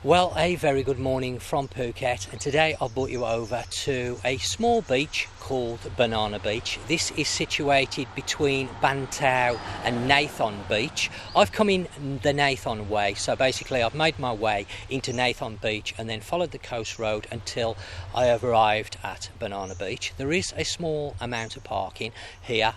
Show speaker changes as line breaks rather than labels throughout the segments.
Well, a very good morning from Phuket, and today I've brought you over to a small beach called Banana Beach. This is situated between Bang Tao and Nai Thon Beach. I've come in the Nai Thon way, so basically I've made my way into Nai Thon Beach and then followed the coast road until I have arrived at Banana Beach. There is a small amount of parking here.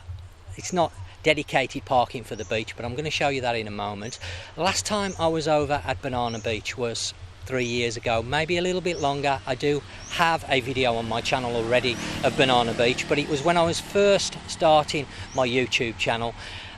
It's not dedicated parking for the beach, but I'm going to show you that in a moment. Last time I was over at Banana Beach was 3 years ago, maybe a little bit longer. I do have a video on my channel already of Banana Beach, but it was when I was first starting my YouTube channel,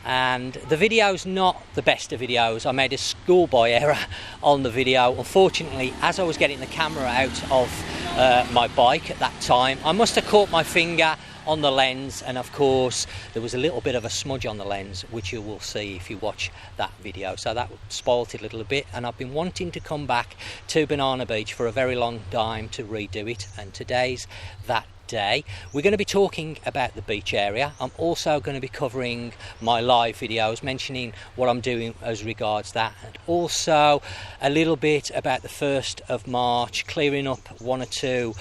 and the video's not the best of videos. I made a schoolboy error on the video. Unfortunately, as I was getting the camera out of my bike at that time, I must have caught my finger on the lens, and of course there was a little bit of a smudge on the lens, which you will see if you watch that video, so that spoilt it a little bit. And I've been wanting to come back to Banana Beach for a very long time to redo it, and today's that day. We're going to be talking about the beach area. I'm also going to be covering my live videos, mentioning what I'm doing as regards that, and also a little bit about the 1st of March, clearing up one or two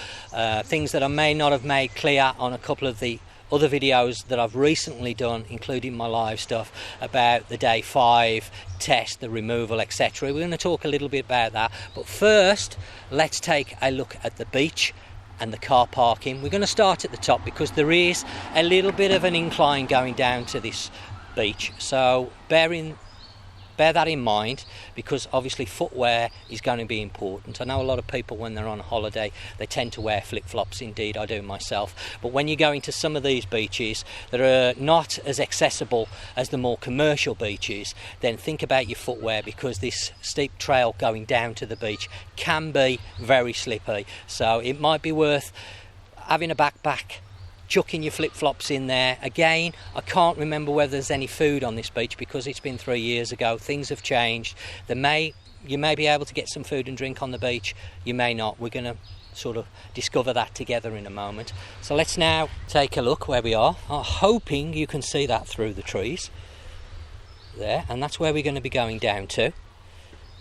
things that I may not have made clear on a couple of the other videos that I've recently done, including my live stuff about the day 5 test, the removal, etc. We're going to talk a little bit about that, but first let's take a look at the beach and the car parking. We're going to start at the top because there is a little bit of an incline going down to this beach, so bear that in mind, because obviously footwear is going to be important. I know a lot of people, when they're on holiday, they tend to wear flip-flops. Indeed, I do myself. But when you go into some of these beaches that are not as accessible as the more commercial beaches, then think about your footwear, because this steep trail going down to the beach can be very slippy. So it might be worth having a backpack, chucking your flip-flops in there. Again, I can't remember whether there's any food on this beach because it's been 3 years ago. Things have changed. You may be able to get some food and drink on the beach, you may not. We're going to sort of discover that together in a moment. So let's now take a look where we are. I'm hoping you can see that through the trees there, and that's where we're going to be going down to,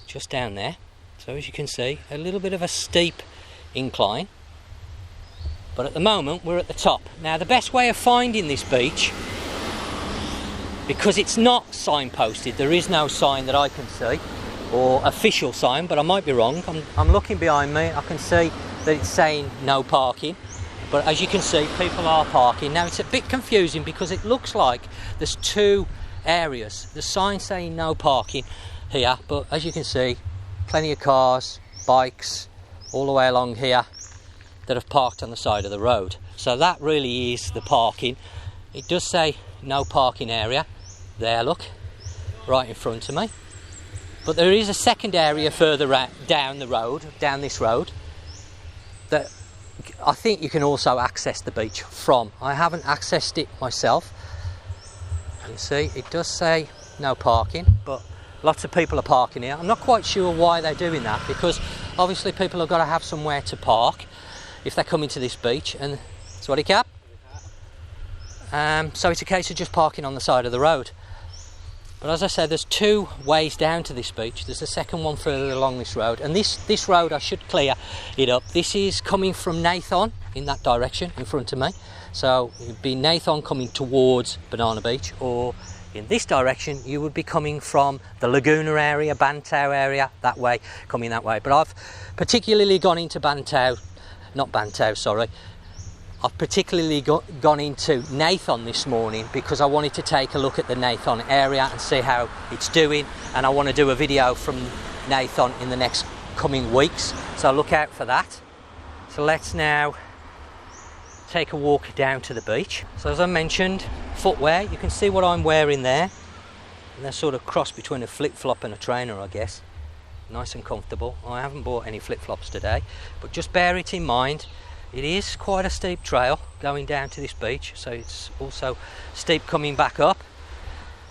just down there. So as you can see, a little bit of a steep incline, but at the moment we're at the top. Now, the best way of finding this beach, because it's not signposted, there is no sign that I can see, or official sign, but I might be wrong. I'm looking behind me, I can see that it's saying no parking, but as you can see, people are parking. Now, it's a bit confusing because it looks like there's two areas. The sign saying no parking here, but as you can see, plenty of cars, bikes all the way along here that have parked on the side of the road. So that really is the parking. It does say no parking area there, look, right in front of me. But there is a second area further down the road, down this road, that I think you can also access the beach from. I haven't accessed it myself. You see, it does say no parking, but lots of people are parking here. I'm not quite sure why they're doing that, because obviously people have got to have somewhere to park if they're coming to this beach. And Swaddy Cap. So it's a case of just parking on the side of the road. But as I said, there's two ways down to this beach. There's a second one further along this road, and this road, I should clear it up, this is coming from Nai Thon in that direction in front of me. So it'd be Nai Thon coming towards Banana Beach, or in this direction you would be coming from the Laguna area, Bang Tao area, that way, coming that way. But I've particularly gone into I've particularly gone into Nai Thon this morning because I wanted to take a look at the Nai Thon area and see how it's doing, and I want to do a video from Nai Thon in the next coming weeks, so look out for that. So let's now take a walk down to the beach. So as I mentioned, footwear, you can see what I'm wearing there, and they're sort of cross between a flip-flop and a trainer, I guess. Nice and comfortable. I haven't bought any flip-flops today, but just bear it in mind. It is quite a steep trail going down to this beach, so it's also steep coming back up,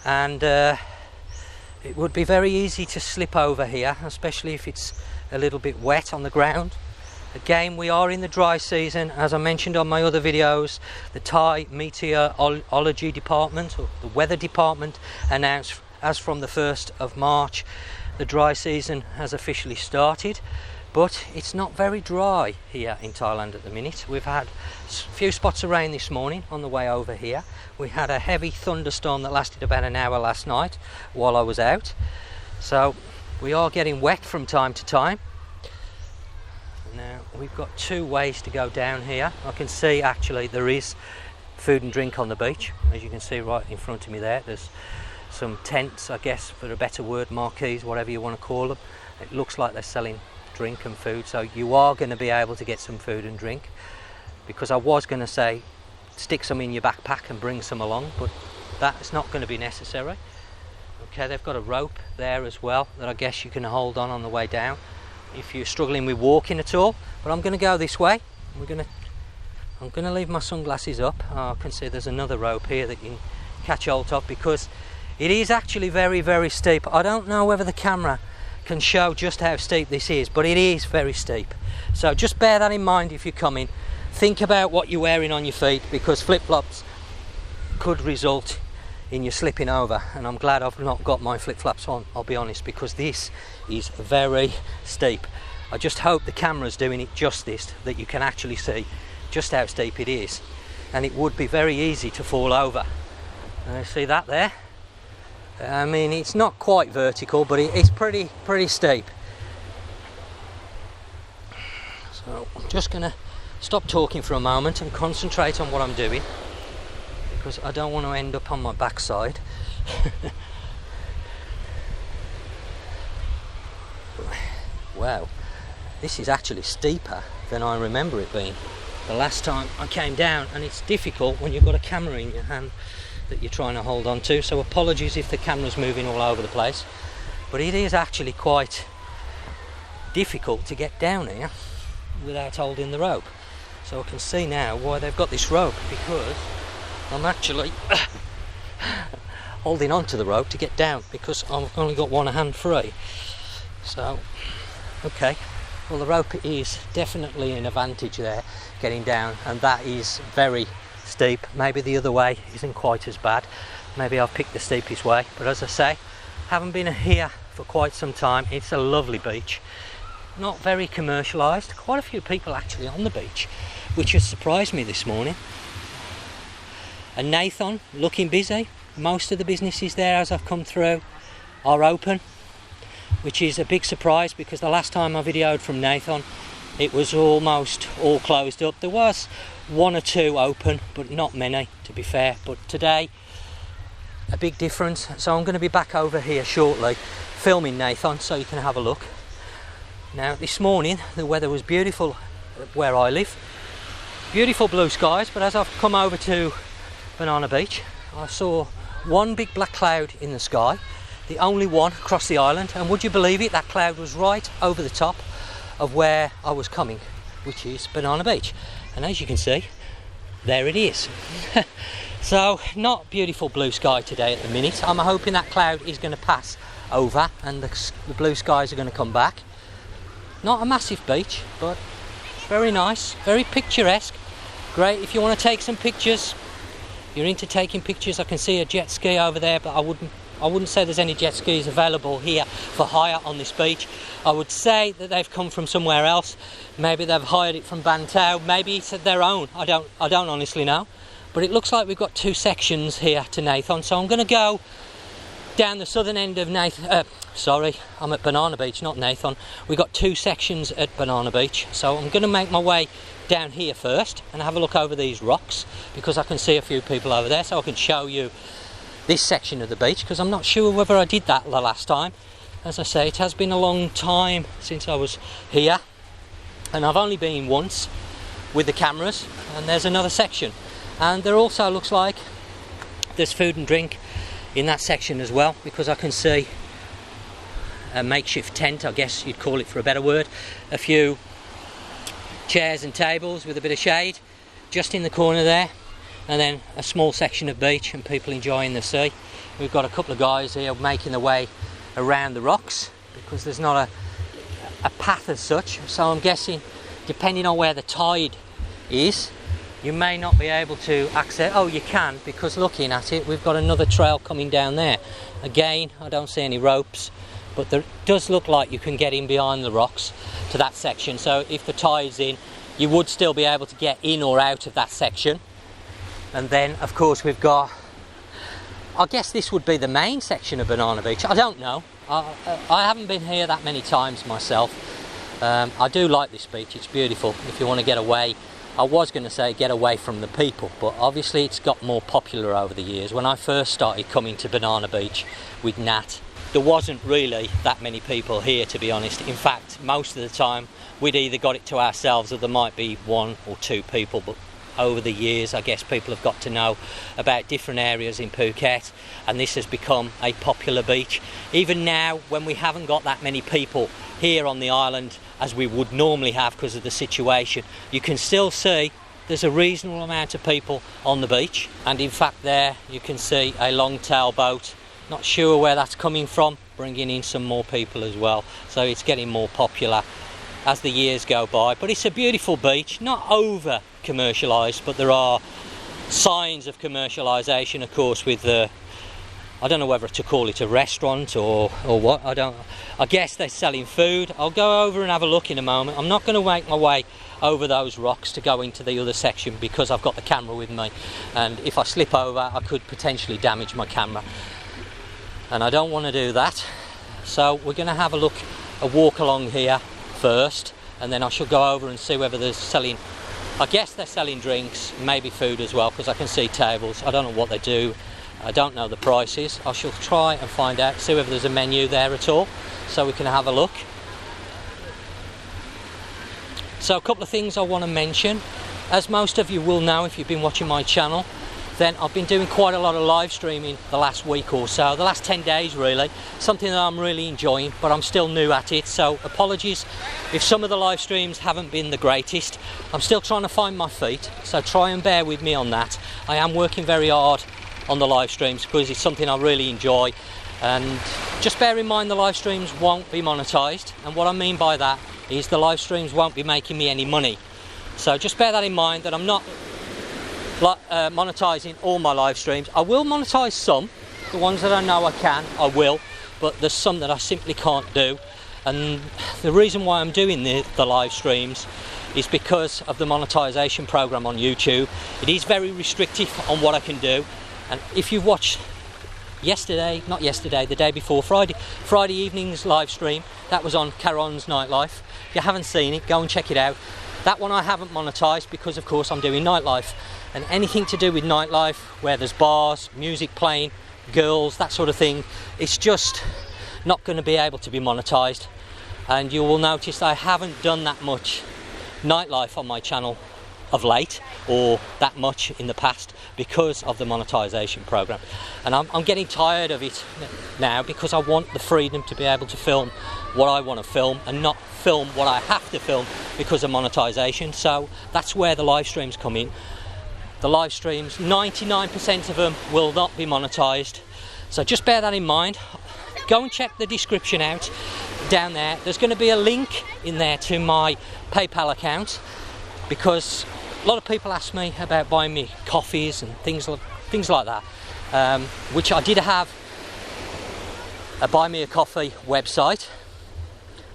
and it would be very easy to slip over here, especially if it's a little bit wet on the ground. Again, we are in the dry season. As I mentioned on my other videos, the Thai meteorology department, or the weather department, announced as from the 1st of March the dry season has officially started, but it's not very dry here in Thailand at the minute. We've had a few spots of rain this morning on the way over here. We had a heavy thunderstorm that lasted about an hour last night while I was out, so we are getting wet from time to time. Now we've got two ways to go down here. I can see actually there is food and drink on the beach, as you can see right in front of me there. There's some tents, I guess, for a better word, marquees, whatever you want to call them. It looks like they're selling drink and food, so you are going to be able to get some food and drink, because I was going to say stick some in your backpack and bring some along, but that is not going to be necessary. Okay, they've got a rope there as well that I guess you can hold on the way down if you're struggling with walking at all. But I'm going to go this way. I'm going to leave my sunglasses up. I can see there's another rope here that you can catch hold of, because it is actually very, very steep. I don't know whether the camera can show just how steep this is, but it is very steep. So just bear that in mind if you're coming. Think about what you're wearing on your feet, because flip-flops could result in you slipping over, and I'm glad I've not got my flip-flops on, I'll be honest, because this is very steep. I just hope the camera's doing it justice, that you can actually see just how steep it is, and it would be very easy to fall over. See that there? I mean, it's not quite vertical, but it's pretty steep. So I'm just going to stop talking for a moment and concentrate on what I'm doing, because I don't want to end up on my backside. Wow, this is actually steeper than I remember it being the last time I came down, and it's difficult when you've got a camera in your hand that you're trying to hold on to, so apologies if the camera's moving all over the place, but it is actually quite difficult to get down here without holding the rope. So I can see now why they've got this rope, because I'm actually holding on to the rope to get down, because I've only got one hand free. So okay, well, the rope is definitely an advantage there getting down, and that is very steep. Maybe the other way isn't quite as bad. Maybe I've picked the steepest way, but as I say, haven't been here for quite some time. It's a lovely beach, not very commercialised. Quite a few people actually on the beach, which has surprised me this morning. And Nai Thon looking busy. Most of the businesses there as I've come through are open, which is a big surprise, because the last time I videoed from Nai Thon it was almost all closed up. There was one or two open, but not many, to be fair. But today, a big difference. So I'm going to be back over here shortly filming Nai Thon, so you can have a look. Now this morning the weather was beautiful where I live, beautiful blue skies, but as I've come over to Banana Beach, I saw one big black cloud in the sky, the only one across the island, and would you believe it, that cloud was right over the top of where I was coming, which is Banana Beach. And as you can see, there it is. So not beautiful blue sky today at the minute. I'm hoping that cloud is going to pass over and the blue skies are going to come back. Not a massive beach, but very nice, very picturesque. Great if you want to take some pictures. You're into taking pictures. I can see a jet ski over there, but I wouldn't say there's any jet skis available here for hire on this beach. I would say that they've come from somewhere else. Maybe they've hired it from Bang Tao. Maybe it's their own. I don't honestly know. But it looks like we've got two sections here to Nai Thon. So I'm going to go down the southern end of I'm at Banana Beach, not Nai Thon. We've got two sections at Banana Beach. So I'm going to make my way down here first and have a look over these rocks, because I can see a few people over there, so I can show you this section of the beach, because I'm not sure whether I did that the last time. As I say, it has been a long time since I was here, and I've only been once with the cameras. And there's another section, and there also looks like there's food and drink in that section as well, because I can see a makeshift tent, I guess you'd call it for a better word, a few chairs and tables with a bit of shade just in the corner there, and then a small section of beach and people enjoying the sea. We've got a couple of guys here making their way around the rocks, because there's not a path as such, so I'm guessing depending on where the tide is, you may not be able to access. Oh, you can, because looking at it, we've got another trail coming down there. Again, I don't see any ropes, but there does look like you can get in behind the rocks to that section. So if the tide's in, you would still be able to get in or out of that section. And then of course we've got, I guess this would be the main section of Banana Beach. I don't know. I haven't been here that many times myself. I do like this beach, it's beautiful. If you want to get away, I was going to say get away from the people, but obviously it's got more popular over the years. When I first started coming to Banana Beach with Nat, there wasn't really that many people here, to be honest. In fact, most of the time we'd either got it to ourselves or there might be one or two people, but over the years I guess people have got to know about different areas in Phuket, and this has become a popular beach. Even now, when we haven't got that many people here on the island as we would normally have because of the situation, you can still see there's a reasonable amount of people on the beach. And in fact there you can see a long tail boat, not sure where that's coming from, bringing in some more people as well. So it's getting more popular as the years go by. But it's a beautiful beach, not over commercialised, but there are signs of commercialisation, of course, with the, I don't know whether to call it a restaurant or what, I guess they're selling food. I'll go over and have a look in a moment. I'm not going to make my way over those rocks to go into the other section because I've got the camera with me, and if I slip over I could potentially damage my camera, and I don't want to do that. So we're going to have a walk along here first, and then I shall go over and see whether they're selling, I guess they're selling drinks, maybe food as well, because I can see tables. I don't know what they do, I don't know the prices. I shall try and find out, see whether there's a menu there at all, so we can have a look. So a couple of things I want to mention. As most of you will know if you've been watching my channel, then I've been doing quite a lot of live streaming the last week or so, the last 10 days really, something that I'm really enjoying, but I'm still new at it, so apologies if some of the live streams haven't been the greatest. I'm still trying to find my feet, so try and bear with me on that. I am working very hard on the live streams because it's something I really enjoy, and just bear in mind the live streams won't be monetized, and what I mean by that is the live streams won't be making me any money. So just bear that in mind, that I'm not monetizing all my live streams. I will monetize some, the ones that I know I can, I will, but there's some that I simply can't do. And the reason why I'm doing the live streams is because of the monetization program on YouTube. It is very restrictive on what I can do, and if you've watched the day before, Friday evening's live stream, that was on Caron's Nightlife. If you haven't seen it, go and check it out. That one I haven't monetized because of course I'm doing nightlife, and anything to do with nightlife where there's bars, music playing, girls, that sort of thing, it's just not going to be able to be monetized. And you will notice I haven't done that much nightlife on my channel of late, or that much in the past, because of the monetization program. And I'm getting tired of it now, because I want the freedom to be able to film what I want to film and not film what I have to film because of monetization. So that's where the live streams come in. The live streams, 99% of them will not be monetized, so just bear that in mind. Go and check the description out down there. There's going to be a link in there to my PayPal account, because a lot of people ask me about buying me coffees and things like that, which I did have a Buy Me a Coffee website.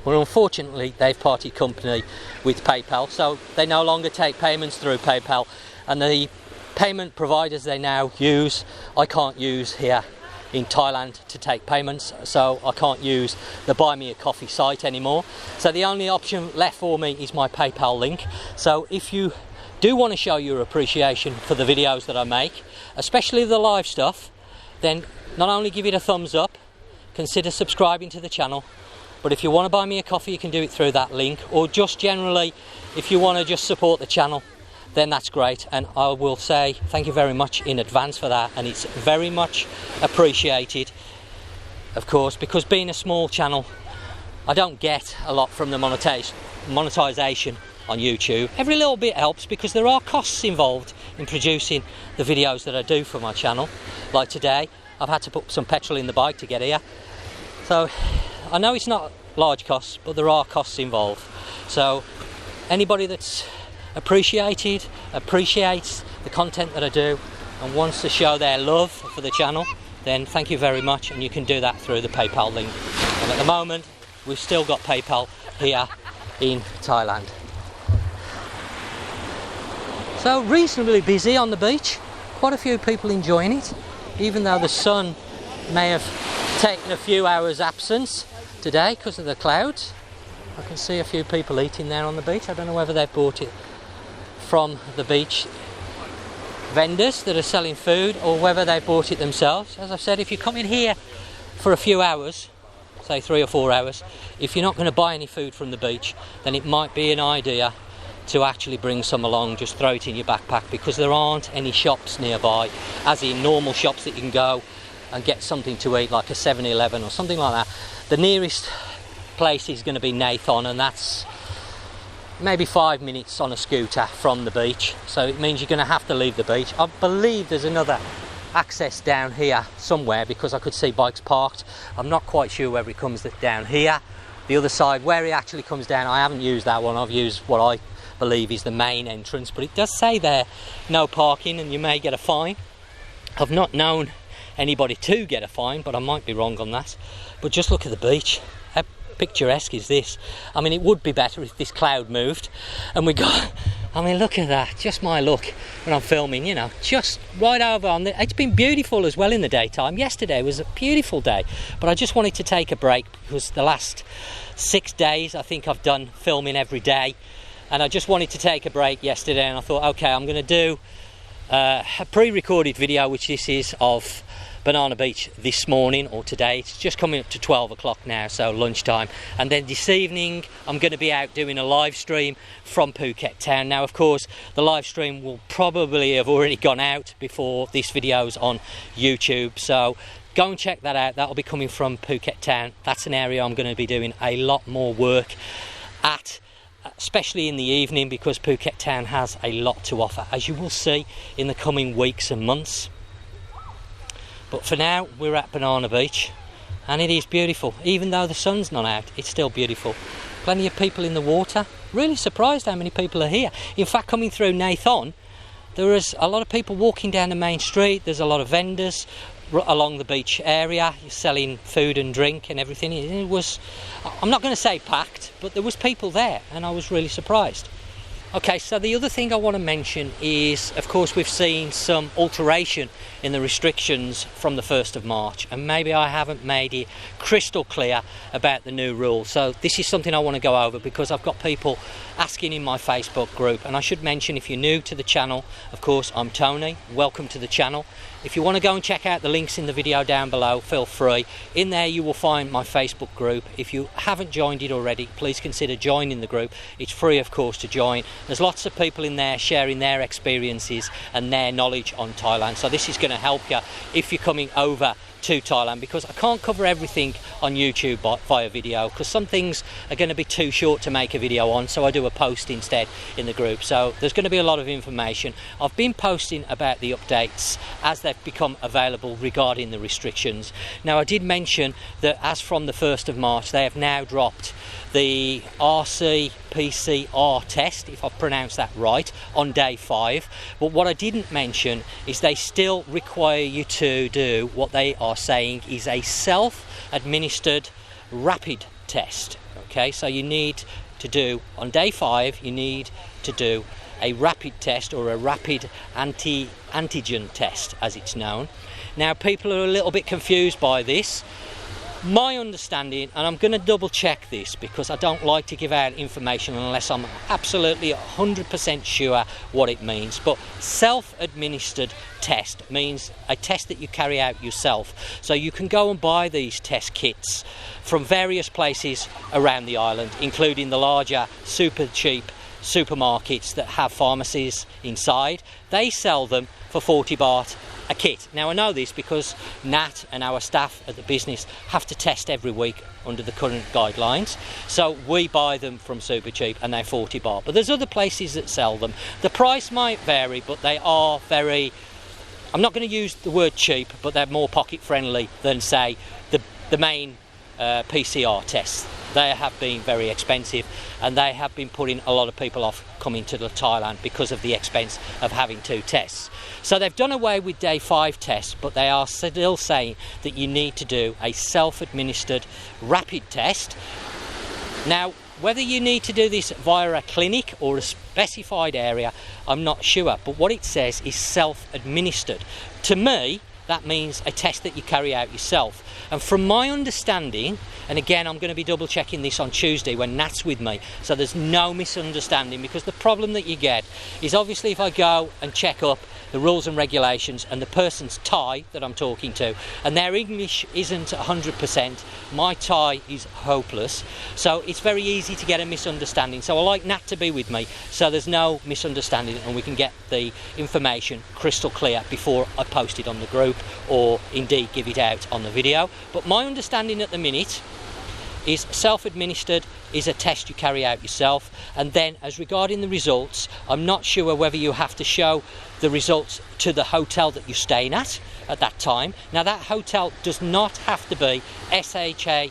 Well, unfortunately they've parted company with PayPal, so they no longer take payments through PayPal, and the payment providers they now use I can't use here in Thailand to take payments, so I can't use the Buy Me a Coffee site anymore. So the only option left for me is my PayPal link. So if you do want to show your appreciation for the videos that I make, especially the live stuff, then not only give it a thumbs up, consider subscribing to the channel, but if you want to buy me a coffee you can do it through that link, or just generally if you want to just support the channel, then that's great, and I will say thank you very much in advance for that, and it's very much appreciated, of course, because being a small channel I don't get a lot from the monetization on YouTube. Every little bit helps, because there are costs involved in producing the videos that I do for my channel. Like today I've had to put some petrol in the bike to get here, so I know it's not large costs, but there are costs involved. So anybody that's appreciates the content that I do and wants to show their love for the channel, then thank you very much, and you can do that through the PayPal link. And at the moment, we've still got PayPal here in Thailand. So reasonably busy on the beach, quite a few people enjoying it, even though the sun may have taken a few hours absence today because of the clouds. I can see a few people eating there on the beach. I don't know whether they've bought it from the beach vendors that are selling food or whether they bought it themselves. As I've said, if you come in here for a few hours, say 3 or 4 hours, if you're not going to buy any food from the beach, then it might be an idea to actually bring some along, just throw it in your backpack, because there aren't any shops nearby, as in normal shops that you can go and get something to eat, like a 7-Eleven or something like that. The nearest place is going to be Nai Thon, and that's maybe 5 minutes on a scooter from the beach, so it means you're going to have to leave the beach. I believe there's another access down here somewhere, because I could see bikes parked. I'm not quite sure whether it comes down here, the other side. Where it actually comes down, I haven't used that one. I've used what I believe is the main entrance, but it does say there no parking and you may get a fine. I've not known anybody to get a fine, but I might be wrong on that. But just look at the beach. How picturesque is this? I mean, it would be better if this cloud moved and we got, I mean, look at that, just my look when I'm filming, you know, just right over on the, it's been beautiful as well in the daytime. Yesterday was a beautiful day, but I just wanted to take a break because the last 6 days I think I've done filming every day, and I just wanted to take a break yesterday, and I thought, okay, I'm going to do a pre-recorded video, which this is, of Banana Beach this morning or today. It's just coming up to 12 o'clock now, so lunchtime, and then this evening I'm going to be out doing a live stream from Phuket town. Now, of course, the live stream will probably have already gone out before this video's on YouTube, so go and check that out. That'll be coming from Phuket town. That's an area I'm going to be doing a lot more work at, especially in the evening, because Phuket town has a lot to offer, as you will see in the coming weeks and months. But for now, we're at Banana Beach, and it is beautiful. Even though the sun's not out, it's still beautiful. Plenty of people in the water. Really surprised how many people are here. In fact, coming through Nai Thon, there is a lot of people walking down the main street. There's a lot of vendors along the beach area selling food and drink and everything. It was, I'm not going to say packed, but there was people there, and I was really surprised. Okay, so the other thing I want to mention is, of course, we've seen some alteration in the restrictions from the 1st of March, and maybe I haven't made it crystal clear about the new rules. So this is something I want to go over, because I've got people asking in my Facebook group. And I should mention, if you're new to the channel, of course, I'm Tony. Welcome to the channel. If you want to go and check out the links in the video down below, feel free. In there you will find my Facebook group. If you haven't joined it already, please consider joining the group. It's free, of course, to join. There's lots of people in there sharing their experiences and their knowledge on Thailand. So this is going to help you if you're coming over to Thailand, because I can't cover everything on YouTube via video, because some things are going to be too short to make a video on, so I do a post instead in the group. So there's going to be a lot of information. I've been posting about the updates as they've become available regarding the restrictions. Now, I did mention that as from the 1st of March they have now dropped the RC-PCR test, if I pronounced that right, on day 5. But what I didn't mention is they still require you to do what they are saying is a self-administered rapid test. Okay, so you need to do, on day 5, you need to do a rapid test, or a rapid antigen test as it's known. Now, people are a little bit confused by this. My understanding, and I'm going to double check this because I don't like to give out information unless I'm absolutely 100% sure what it means, but self-administered test means a test that you carry out yourself. So you can go and buy these test kits from various places around the island, including the larger super cheap supermarkets that have pharmacies inside. They sell them for 40 baht a kit. Now, I know this because Nat and our staff at the business have to test every week under the current guidelines, so we buy them from super cheap and they're 40 baht. But there's other places that sell them. The price might vary, but they are very, I'm not going to use the word cheap, but they're more pocket friendly than, say, the main PCR tests. They have been very expensive, and they have been putting a lot of people off coming to Thailand because of the expense of having 2 tests. So they've done away with day 5 tests, but they are still saying that you need to do a self-administered rapid test. Now, whether you need to do this via a clinic or a specified area, I'm not sure, but what it says is self-administered. To me, that means a test that you carry out yourself. And from my understanding, and again I'm going to be double checking this on Tuesday when Nat's with me, so there's no misunderstanding, because the problem that you get is obviously if I go and check up the rules and regulations and the person's Thai that I'm talking to and their English isn't 100%, my Thai is hopeless, so it's very easy to get a misunderstanding. So I like Nat to be with me so there's no misunderstanding and we can get the information crystal clear before I post it on the group or indeed give it out on the video. But my understanding at the minute is self-administered is a test you carry out yourself, and then as regarding the results, I'm not sure whether you have to show the results to the hotel that you're staying at that time. Now that hotel does not have to be SHA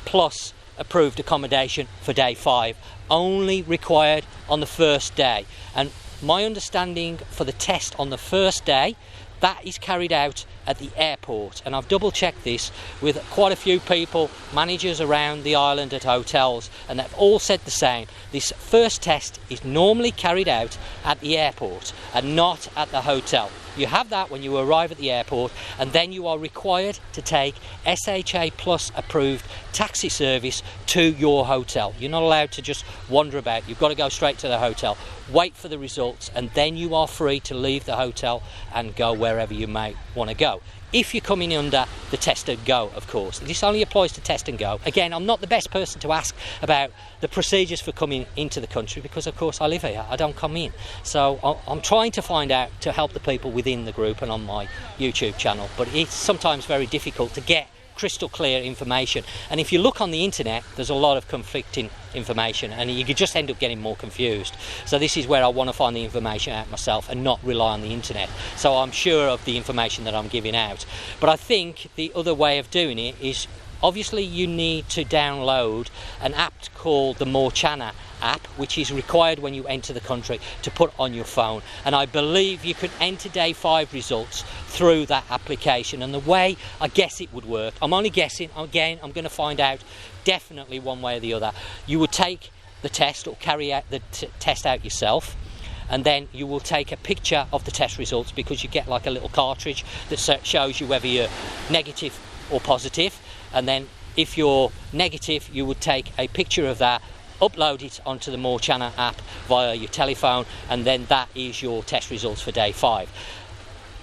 plus approved accommodation for day 5, only required on the first day. And my understanding for the test on the first day, that is carried out at the airport, and I've double checked this with quite a few people, managers around the island at hotels, and they've all said the same. This first test is normally carried out at the airport and not at the hotel. You have that when you arrive at the airport, and then you are required to take SHA plus approved taxi service to your hotel. You're not allowed to just wander about. You've got to go straight to the hotel, wait for the results, and then you are free to leave the hotel and go wherever you may want to go. If you're coming under the test and go, of course. This only applies to test and go. Again, I'm not the best person to ask about the procedures for coming into the country because, of course, I live here. I don't come in. So I'm trying to find out to help the people within the group and on my YouTube channel. But it's sometimes very difficult to get crystal clear information, and if you look on the internet there's a lot of conflicting information and you could just end up getting more confused. So this is where I want to find the information out myself and not rely on the internet, so I'm sure of the information that I'm giving out. But I think the other way of doing it is obviously you need to download an app called the Morchana app, which is required when you enter the country to put on your phone, and I believe you can enter day 5 results through that application. And the way I guess it would work, I'm only guessing, again I'm going to find out definitely one way or the other. You would take the test or carry out the test out yourself, and then you will take a picture of the test results, because you get like a little cartridge that shows you whether you're negative or positive, and then if you're negative you would take a picture of that, upload it onto the Morchana app via your telephone, and then that is your test results for day 5.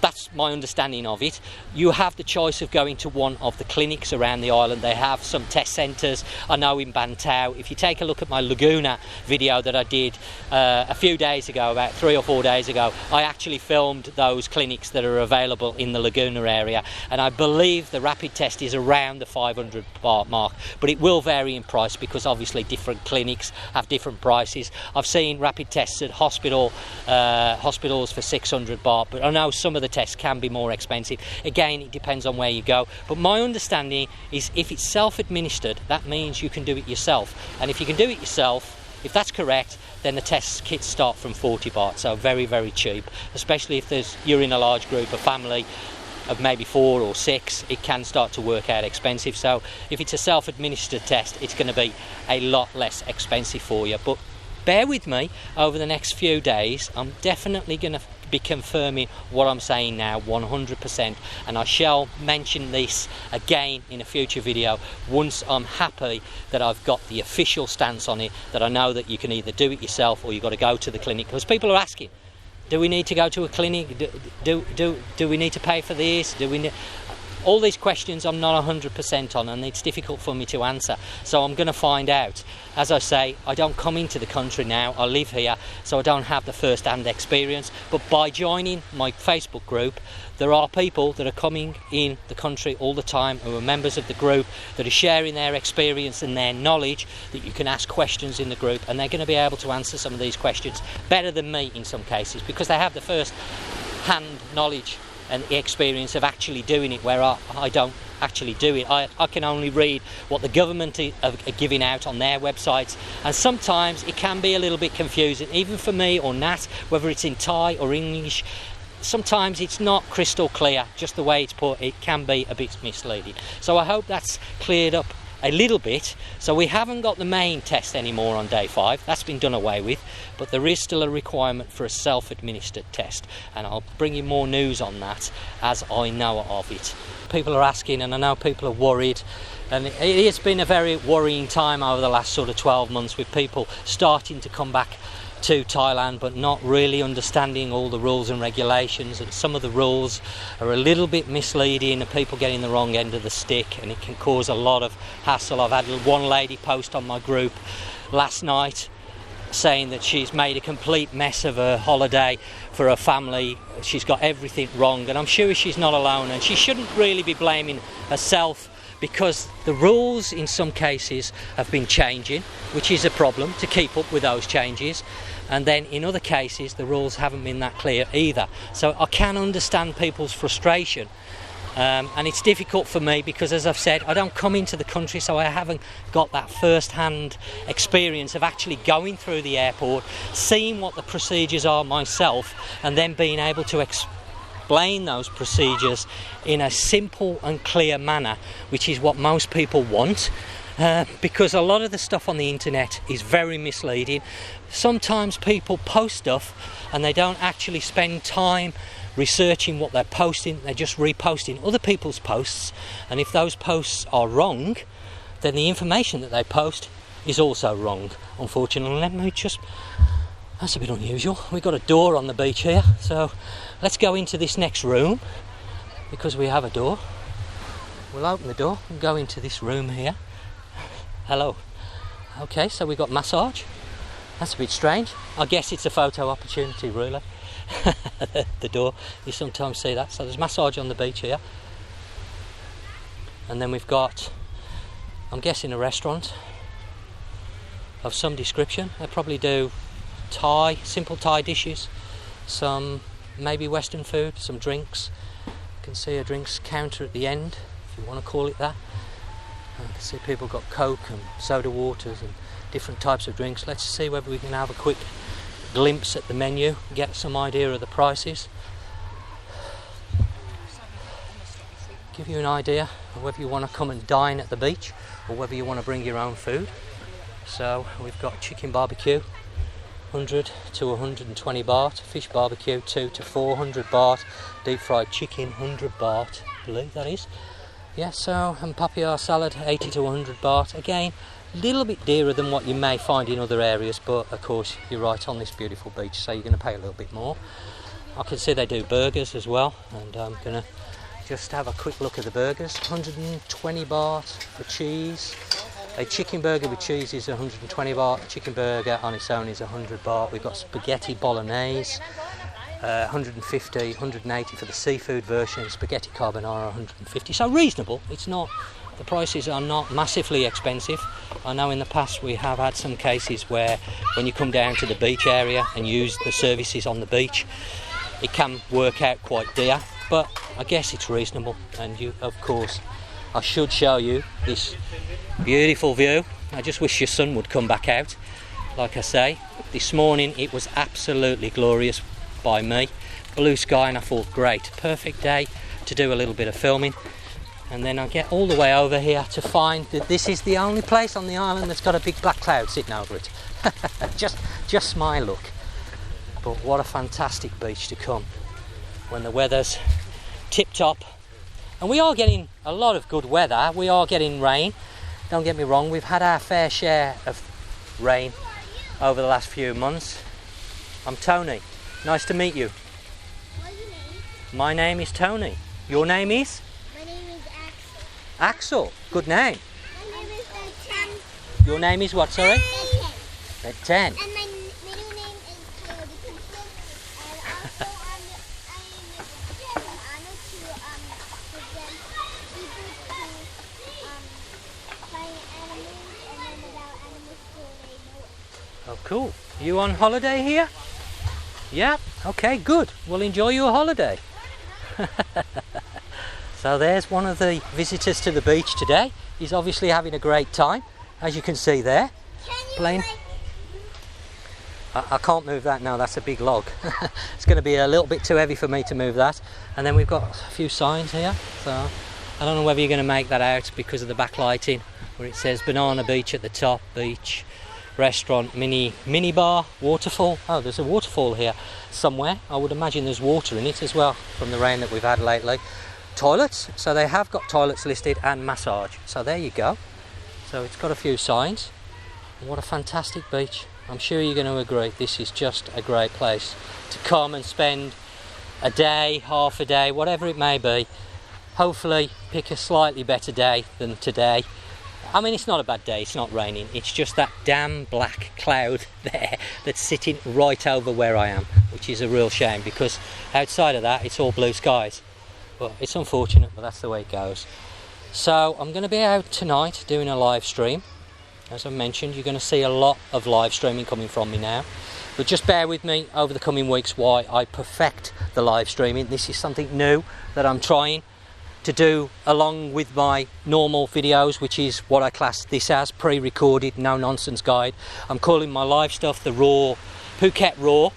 That's my understanding of it. You have the choice of going to one of the clinics around the island. They have some test centres. I know in Bang Tao, if you take a look at my Laguna video that I did a few days ago, about 3 or 4 days ago, I actually filmed those clinics that are available in the Laguna area, and I believe the rapid test is around the 500 baht mark, but it will vary in price because obviously different clinics have different prices. I've seen rapid tests at hospitals for 600 baht, but I know some of the tests can be more expensive. Again, it depends on where you go, but my understanding is if it's self-administered, that means you can do it yourself, and if you can do it yourself, if that's correct, then the test kits start from 40 baht, so very, very cheap, especially if you're in a large group, a family of maybe 4 or 6, it can start to work out expensive. So if it's a self-administered test, it's going to be a lot less expensive for you. But bear with me over the next few days. I'm definitely going to be confirming what I'm saying now 100%, and I shall mention this again in a future video once I'm happy that I've got the official stance on it, that I know that you can either do it yourself or you've got to go to the clinic, because people are asking, do we need to go to a clinic, do we need to pay for this, all these questions I'm not 100% on, and it's difficult for me to answer, so I'm going to find out. As I say, I don't come into the country now, I live here, so I don't have the first-hand experience, but by joining my Facebook group, there are people that are coming in the country all the time who are members of the group that are sharing their experience and their knowledge, that you can ask questions in the group, and they're going to be able to answer some of these questions better than me in some cases, because they have the first-hand knowledge and the experience of actually doing it, where I don't actually do it. I can only read what the government are giving out on their websites, and sometimes it can be a little bit confusing, even for me or Nat, whether it's in Thai or English. Sometimes it's not crystal clear, just the way it's put. It can be a bit misleading. So I hope that's cleared up a little bit. So we haven't got the main test anymore on day 5. That's been done away with, but there is still a requirement for a self-administered test, and I'll bring you more news on that as I know of it. People are asking, and I know people are worried, and it has been a very worrying time over the last sort of 12 months, with people starting to come back to Thailand but not really understanding all the rules and regulations, and some of the rules are a little bit misleading and people getting the wrong end of the stick, and it can cause a lot of hassle. I've had one lady post on my group last night saying that she's made a complete mess of her holiday for her family. She's got everything wrong, and I'm sure she's not alone, and she shouldn't really be blaming herself, because the rules in some cases have been changing, which is a problem to keep up with those changes, and then in other cases the rules haven't been that clear either. So I can understand people's frustration, and it's difficult for me because, as I've said, I don't come into the country, so I haven't got that first-hand experience of actually going through the airport, seeing what the procedures are myself, and then being able to explain those procedures in a simple and clear manner, which is what most people want, because a lot of the stuff on the internet is very misleading. Sometimes people post stuff and they don't actually spend time researching what they're posting. They're just reposting other people's posts, and if those posts are wrong, then the information that they post is also wrong, unfortunately. Let me just... That's a bit unusual. We've got a door on the beach here, so let's go into this next room, because we have a door. We'll open the door and go into this room here. Hello. Okay, so we've got massage. That's a bit strange. I guess it's a photo opportunity, really. The door, you sometimes see that. So there's massage on the beach here. And then we've got, I'm guessing, a restaurant of some description. They probably do Thai, simple Thai dishes, some maybe Western food, some drinks. You can see a drinks counter at the end, if you want to call it that. I can see people got Coke and soda waters and different types of drinks. Let's see whether we can have a quick glimpse at the menu, get some idea of the prices, give you an idea of whether you want to come and dine at the beach or whether you want to bring your own food. So we've got chicken barbecue, 100 to 120 baht, fish barbecue 2 to 400 baht, deep fried chicken 100 baht, I believe that is. Yeah, so, and papaya salad 80 to 100 baht. Again, a little bit dearer than what you may find in other areas, but of course you're right on this beautiful beach, so you're going to pay a little bit more. I can see they do burgers as well, and I'm going to just have a quick look at the burgers. 120 baht for cheese. A chicken burger with cheese is 120 baht. A chicken burger on its own is 100 baht. We've got spaghetti bolognese, 150, 180 for the seafood version. Spaghetti carbonara, 150. So reasonable. It's not, the prices are not massively expensive. I know in the past we have had some cases where when you come down to the beach area and use the services on the beach, it can work out quite dear, but I guess it's reasonable. And you, of course, I should show you this beautiful view. I just wish your sun would come back out. Like I say, this morning it was absolutely glorious by me. Blue sky, and I thought, great, perfect day to do a little bit of filming. And then I get all the way over here to find that this is the only place on the island that's got a big black cloud sitting over it. just my luck. But what a fantastic beach to come when the weather's tip-top. And we are getting a lot of good weather. We are getting rain. Don't get me wrong, we've had our fair share of rain over the last few months. I'm Tony. Nice to meet you.
What's your name?
My name is Tony. Your name is?
My name is Axel.
Axel. Good name.
My name is Ten.
Your name is what, sorry?
Ten.
10.
And my middle name is Taylor and also I am honored to present people to find animals, and then without animals so they know it.
Oh, cool. You on holiday here? Yeah? Okay, good. Well, enjoy your holiday. So there's one of the visitors to the beach today. He's obviously having a great time, as you can see there. Playing. I can't move that now, that's a big log. It's going to be a little bit too heavy for me to move that. And then we've got a few signs here, so I don't know whether you're going to make that out because of the backlighting, where it says Banana Beach at the top, beach, restaurant, mini bar, waterfall. Oh, there's a waterfall here somewhere. I would imagine there's water in it as well from the rain that we've had lately. Toilets, so they have got toilets listed, and massage. So there you go. So it's got a few signs. What a fantastic beach. I'm sure you're going to agree, this is just a great place to come and spend a day, half a day, whatever it may be. Hopefully pick a slightly better day than today. I mean, it's not a bad day, it's not raining, it's just that damn black cloud there that's sitting right over where I am, which is a real shame, because outside of that it's all blue skies. But it's unfortunate, but that's the way it goes. So I'm going to be out tonight doing a live stream. As I mentioned, you're going to see a lot of live streaming coming from me now. But just bear with me over the coming weeks while I perfect the live streaming. This is something new that I'm trying to do along with my normal videos, which is what I class this as, pre-recorded, no nonsense guide. I'm calling my live stuff the Raw, Phuket Raw.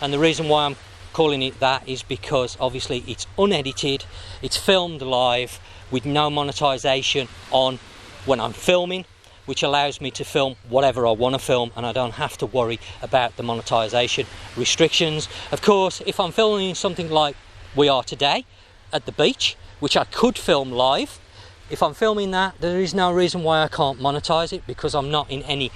And the reason why I'm calling it that is because obviously it's unedited, it's filmed live with no monetization on when I'm filming, which allows me to film whatever I want to film, and I don't have to worry about the monetization restrictions. Of course, if I'm filming something like we are today at the beach, which I could film live, if I'm filming that, there is no reason why I can't monetize it, because I'm not in any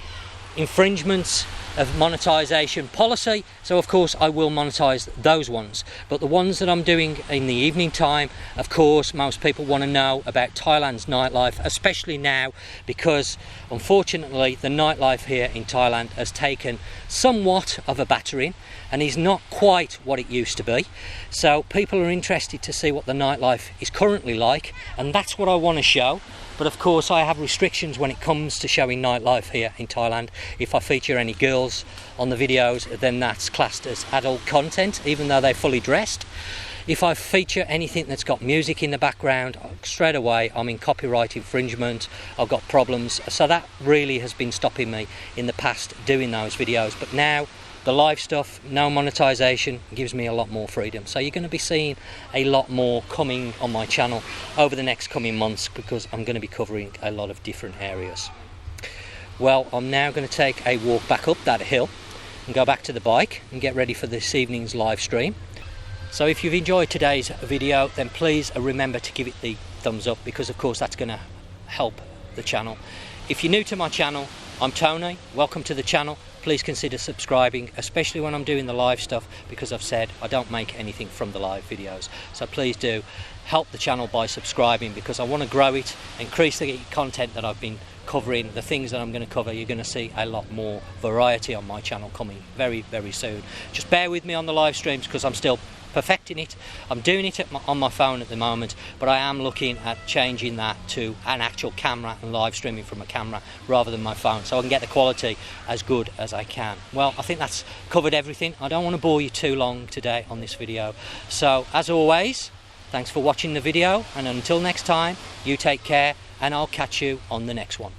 infringements of monetization policy. So of course I will monetize those ones, but the ones that I'm doing in the evening time, of course most people want to know about Thailand's nightlife, especially now, because unfortunately the nightlife here in Thailand has taken somewhat of a battering and is not quite what it used to be. So people are interested to see what the nightlife is currently like, and that's what I want to show. But of course I have restrictions when it comes to showing nightlife here in Thailand. If I feature any girls on the videos, then that's classed as adult content, even though they're fully dressed. If I feature anything that's got music in the background, straight away I'm in copyright infringement, I've got problems. So that really has been stopping me in the past doing those videos. But now the live stuff, no monetization, gives me a lot more freedom. So you're going to be seeing a lot more coming on my channel over the next coming months, because I'm going to be covering a lot of different areas. Well, I'm now going to take a walk back up that hill and go back to the bike and get ready for this evening's live stream. So if you've enjoyed today's video, then please remember to give it the thumbs up, because of course that's going to help the channel. If you're new to my channel, I'm Tony, welcome to the channel. Please consider subscribing, especially when I'm doing the live stuff, because I've said I don't make anything from the live videos. So please do help the channel by subscribing, because I want to grow it, increase the content that I've been covering, the things that I'm going to cover. You're going to see a lot more variety on my channel coming very, very soon. Just bear with me on the live streams, because I'm still perfecting it. I'm doing it on my phone at the moment, but I am looking at changing that to an actual camera and live streaming from a camera rather than my phone, so I can get the quality as good as I can. Well, I think that's covered everything. I don't want to bore you too long today on this video. So as always, thanks for watching the video, and until next time, you take care, and I'll catch you on the next one.